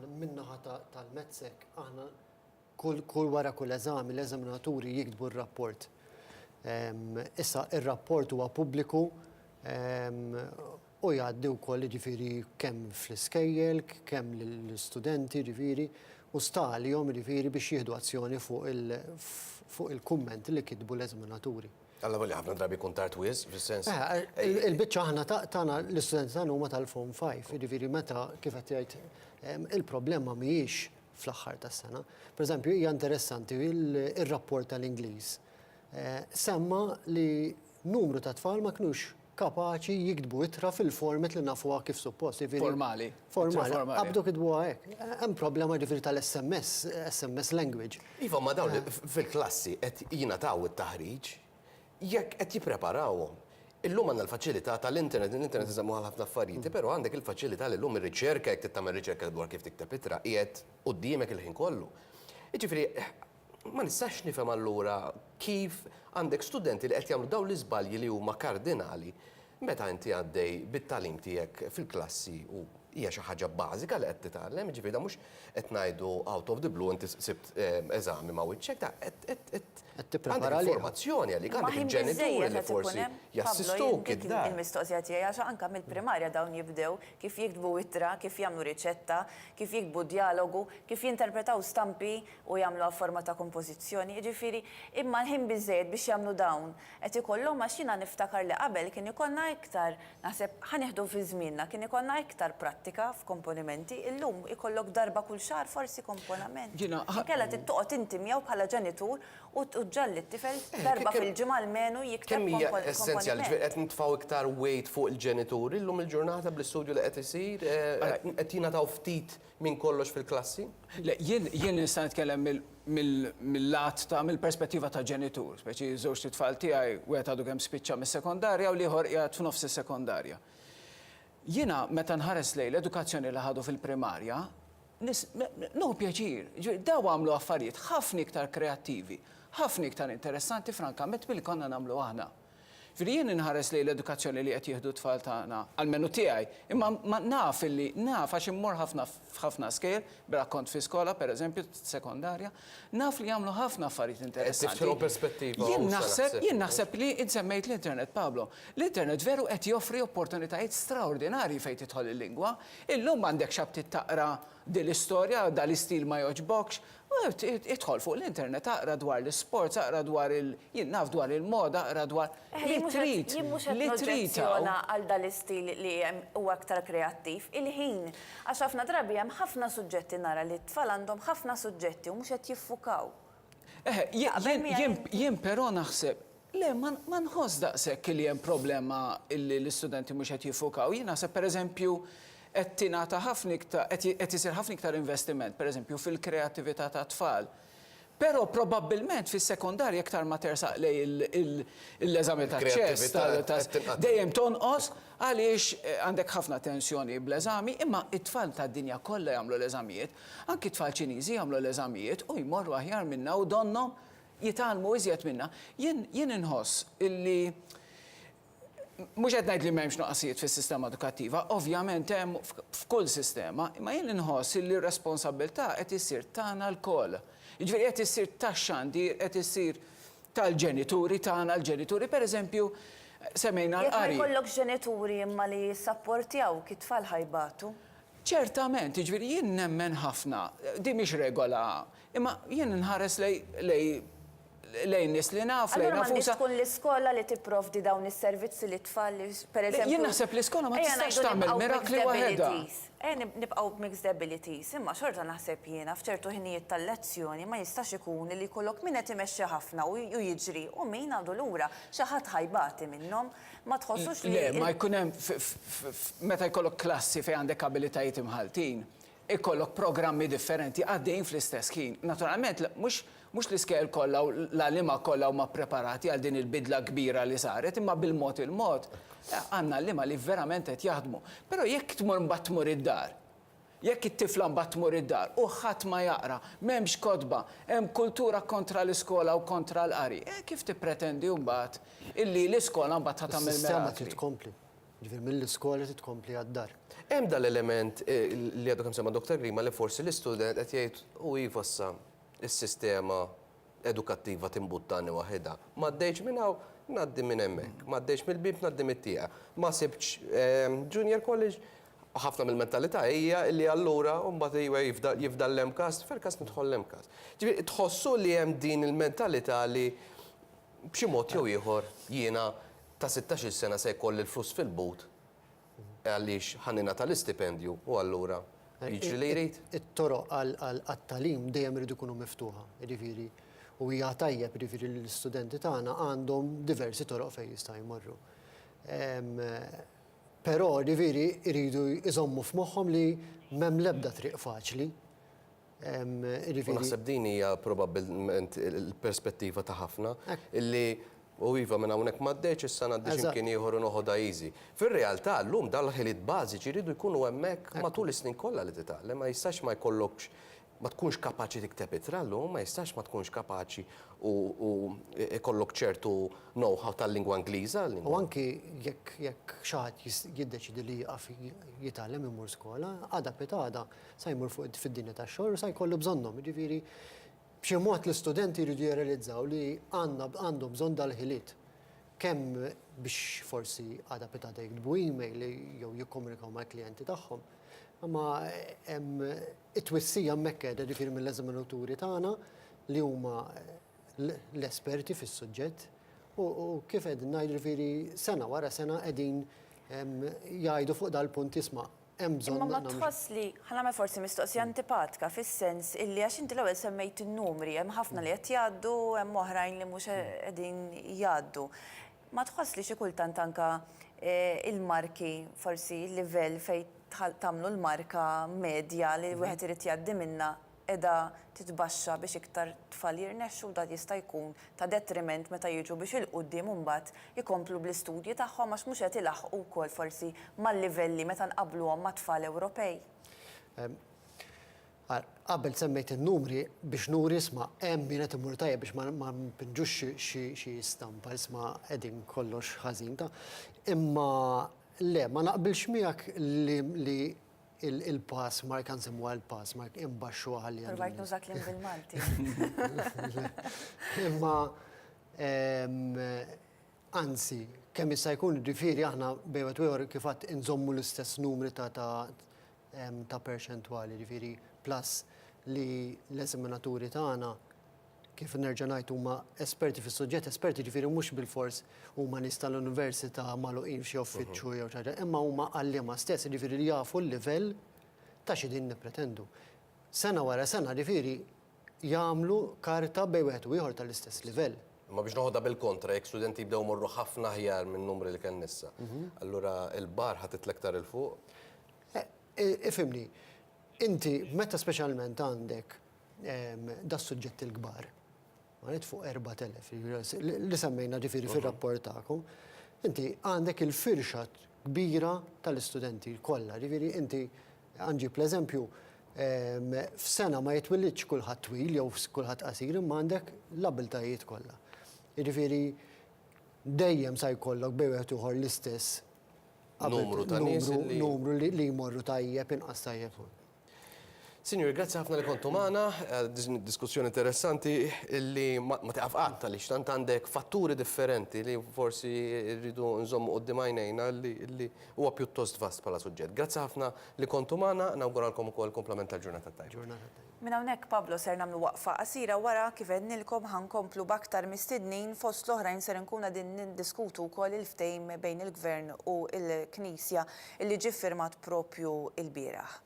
minnaħa tal-metzek, aħna kull wara kull eżami, l-eżaminaturi jiktbu r-rapport. Issa, il-rapport huwa pubbliku u jgħaddi wkoll ġifieri kemm fl-iskejjel, kemm lill-studenti ġifieri, u stalihom ġifieri biex jieħdu azzjoni fuq il-kummenti li kitbu l-eżaminaturi. Alla volja ħafna drabi kun tard wiz, fis-sens. Il-biċċa aħna tagħna l-istudenti tagħna huma tal-Form 5, jiġifieri meta kif qed jgħid il-problema mhijiex fl-aħħar tas-sena. Pereżempju, hija interessanti ir-rapport tal-Ingliż. Semma li numru ta' tfal ma kinux kapaċi jiktbu ittra fil-format li nafuha kif suppost. Formali. Formali. Qabdu kitbuha hekk. Hemm problema ġifieri tal-SMS, SMS language. Iva, ma dawn fil-klassi qed jingħataw it-taħriġ jekk qed jippreparawhom. Illum għandna l-faċilità tal-internet, l-internet iżammuha ħafna affarijiet, però għandek il-faċilità li llum ir-riċerka jekk tagħmel riċerka dwar kif tikteb ittra qiegħed quddiemek il-ħin kollu. Jiġifieri ma nistax nifhem allura kif għandek studenti li qed jagħmlu dawn l-iżbalji li huma kardinali meta inti għaddej bit-tagħlim tiegħek fil-klassi u hija xi ħaġa bażika li qed titgħallem, jiġifieri mhux qed ngħidu out of the blue inti sibt eżami ma' wiċċek qed tipprepara informazzjoni għalik għandek il-ġenituri li forsi jassistuk id-dar. Il-mistoqsija tiegħi għax anke mill-primarja dawn jibdew kif jiktbu ittra, kif jagħmlu riċetta, kif jiktbu dialogu, kif jinterpretaw stampi u jagħmlu forma ta' kompożizzjoni. Jiġifieri imma l-ħin biżżejjed biex jagħmlu dawn qed ikollhom għax jiena niftakar li qabel kien ikollna iktar naħseb ħanieħdu fi żmienna kien ikollna iktar prattika f'komponimenti, illum ikollok darba kull xahar forsi komponiment. Kella tittoqgħod inti miegħu bħala ġenitur u tġalli t-tifel darba fil-ġimgħa almenu jikteb komponiment. Kemm hija essenzjali qed nitfgħu iktar weight fuq il-ġenituri llum il-ġurnata bl-istudju li qed isir qed jingħataw ftit minn kollox fil-klassi? Jien nista' nitkellem mill-lat ta' mill-perspettiva ta' ġenitur, speċi żewġ titfal tiegħi wieħed għadu kemm spiċċa mis-sekondarja u liħor qiegħed f'nofs is-sekondarja. Jiena meta nħares lejn l-edukazzjoni li ħadu fil-primarja, pjaċir, daw għamlu affarijiet ħafna iktar kreattivi, ħafna iktar interessanti frankament milli konna nagħmlu aħna. Jien inħares lejn l-edukazzjoni li qed jieħdu tfal tagħna għall-menu tiegħi, imma naf għax immur ħafna skejl, b'rakkont fi skola, pereżempju sekondarja, naf li jagħmlu ħafna affarijiet interessanti. Jien naħseb li insemmejt l-internet, Pablo. L-internet veru qed joffri opportunitajiet straordinarji fejn tidħol il-lingwa. Illum m'għandek xabtit taqra dil-istorja, dal-istil ma jogħġbokx, idħol fuq l-internet, aqra dwar l-sport, aqra dwar jinnaf dwar il-moda, aqra dwar li trid. Li trid għal dal-istil li huwa aktar kreattiv, il-ħin. Għax ħafna drabi hemm ħafna suġġetti nara li t-tfal għandhom ħafna suġġetti u mhux qed jiffukaw. Jien però naħseb le, ma nħoss daqshekk li hemm problema li l-istudenti mhux qed jiffukaw. Jien naħseb pereżempju qed tingħata ħafna iktar qed isir ħafna iktar investiment, pereżempju fil-kreattività ta' tfal. Però probabbilment fis-sekondarja iktar ma tersaq lej l-eżami ta' ċess dejjem tonqos għaliex għandek ħafna tensjoni bl-eżami, imma it-tfal tad-dinja kollha jagħmlu l-eżamijiet, anki t-tfal Ċiniżi jagħmlu l-eżamijiet u jmorru aħjar minna u donnom jitgħallmu iżjed minna. Jien inħoss illi mhux qed ngħid li m'hemmx noqasijiet fis-sistema edukattiva, ovvjament hemm f'kull sistema, imma jien inħoss li r-responsabbiltà qed issir tagħna lkoll. Jiġifieri qed issir tax-xandir, qed issir tal-ġenituri tagħna l-ġenituri, pereżempju semmejna l-qari. Jekk ma jkollok ġenituri imma li jissapportjawk it-tfal ħajbatu. Ċertament, jiġifieri jien nemmen ħafna, di mhix regola, imma jien nħares lejn nies li naf, lejn nafusa. Tkun l-iskola li tipprovdi dawn is-servizzi li tfal pereżempju. Jien naħseb l-iskola ma tistax tagħmel mirakli waħedha. Nibqgħu b'mixed abilities, imma xorta naħseb jiena f'ċertu ħinijiet tal-lezzjoni ma jistax ikun li jkollok min qed imexxi ħafna u jiġri u min għadu lura xi ħadd ħajbati minnhom ma tħossux li. Le, ma jkun hemm meta jkollok klassi fejn għandek abilitajiet imħaltin, ikollok programmi differenti għaddejn fl-istess ħin. Naturalment, mhux l-iskel kollha u l-għalima kollha huma ppreparati għal din il-bidla kbira li saret, imma bil-mod il-mod għandna l-għalima li verament qed jaħdmu. Però jekk tmur mbagħad tmur id-dar, jekk it-tifla mbagħad tmur id-dar u ħadd ma jaqra, m'hemmx kotba, hemm kultura kontra l-iskola u kontra l-qari, kif tippretendi mbagħad illi l-iskola mbagħad tagħmel mirakli? Ġifier mill-iskola titkompli għad-dar. hemm dal-element li għadu kemm semma Dr. Grima li forsi l-istudent qed jgħid u iva issa is-sistema edukattiva timbuttani waħedha. Ma ddejx minn hawn ngħaddi minn hemmhekk, ma ddejx mill-bib ngħaddi mit-tieqa. Ma sibx junior college ħafna mill-mentalità hija li allura mbagħad iwa jifdal l-MCAS, fil-każ nidħol l-MCAS. Ġifieri tħossu li hemm din il-mentalità li b'xi mod jew ieħor jiena ta' 16-il sena se jkolli l-flus fil-but għaliex ħannina tal-istipendju u allura jiġri li jrid. It-toroq għal-talim dejjem iridu jkunu miftuħa, jiġifieri, u hija tajjeb jiġifieri l-istudenti tagħna għandhom diversi toroq fejn jista' jmorru. Però jiġifieri jridu jżommu f'moħħhom li m'hemm l-ebda triq faċli. U naħseb din hija probabbilment il-perspettiva ta' ħafna illi u iva minn hawnhekk m'għaddejx issa ngħaddi x'imkien ieħor u noħodha easy. Fir-realtà llum dal-ħiliet bażiċi jridu jkunu hemmhekk matul is-snin kollha li titgħallem, ma jistax ma jkollokx ma tkunx kapaċi tikteb itra llum, ma jistax ma tkunx kapaċi u ikollok ċertu know-how tal-lingwa Ingliża. U anki jekk xi ħadd jiddeċidi li jaqaf jitgħallem imur skola, għada petada sa jmur fuq fid-dinja tax-xogħol u sa jkollu bżonnhom. Jiġifieri b'xi mod l-istudenti jridu jirrealizzaw li għandhom bżonn dal-ħiliet. Kemm biex forsi għada petada jiktbu email jew jikkomunikaw mal-klijenti tagħhom. Ma it-twissija mekkedha ġifieri mill-eżaminaturi tagħna li huma l-esperti fis-suġġett u kif qegħdin ngħidu ġifieri sena wara sena qegħdin jgħidu fuq dal-punt isma' hemm bżonn. Imma ma tħoss li ħanagħmel forsi mistoqsija antipatika fis-sens illi għax inti l-ewwel semmejt in-numri, hemm ħafna li qed jgħaddu, hemm oħrajn li mhux qegħdin jgħaddu. Ma tħoss li xi kultant anke il-marki forsi l-livell fejn tagħmlu l-marka medja li wieħed irid jgħaddi minnha qiegħda titbaxxa biex iktar tfal jirnexxu dan jista' jkun ta' detriment meta jiġu biex il-qudiem imbagħad ikomplu bl-istudji tagħhom għax mhux qed ilaħqu wkoll forsi mal-livelli meta nqabbluhom ma' tfal Ewropej. Qabel semmejt in-numri biex nuri isma' hemm min qed imur tajjeb biex ma npinġux xi stampa isma' qegħdin kollox ħażin ta' imma le, ma naqbilx miegħek li il-pass mark nsemmuha l-pass mark imbaxxu għalli. Provajt nużak l bil-Malti. Imma anzi, kemm issa jkun ġifieri aħna bejwet ieħor kif qatt inżommu l-istess numri ta' perċentwali ġifieri plus li l-eżaminaturi tagħna kif nerġa' ngħid huma esperti fis-suġġett, esperti ġifieri mhux bil-fors huma nies tal-università magħluqin f'xi uffiċċju jew ħaġa, imma huma għalliema stess, ġifieri li jafu l-livell ta' xi din nippretendu. Sena wara sena ġifieri jagħmlu karta bejn wieħed u ieħor tal-istess livell. Ma biex noħodha bil-kontra, jekk studenti jibdew morru ħafna ħjar minn numri li kien issa. Allura il-bar ħadd iktar il fuq. Ifhimni, inti meta speċjalment għandek da suġġetti l-kbar. Għanet fuq 4,000 li semmejna ġifieri fir-rapport tagħkom, inti għandek il-firxa kbira tal-istudenti kollha, ġifieri inti għanġib l-eżempju f'sena ma jitwillitx kulħadd twil jew kulħadd qasir imma għandek l-abiltajiet kollha. Jiġifieri dejjem sa jkollok bejn wieħed ieħor l-istess numru ta' nies numru li jmorru tajjeb inqas tajjeb. Signor, grazzi ħafna li kontu magħna, diskussjoni interessanti li ma tiqaf qatta li xtant għandek fatturi differenti li forsi rridu nżommu qudiem għajnejna li huwa pjuttost vast bħala suġġett. Grazzi ħafna li kontu magħna, nawguralkom ukoll komplement tal-ġurnata tajba. Minn hawnhekk Pablo ser nagħmlu waqfa qasira wara kif għednilkom ħankomplu b'aktar mistednin fost l-oħrajn ser nkun din niddiskutu wkoll il-ftehim bejn il-Gvern u l-Knisja illi ġie ffirmat propju l-bieraħ.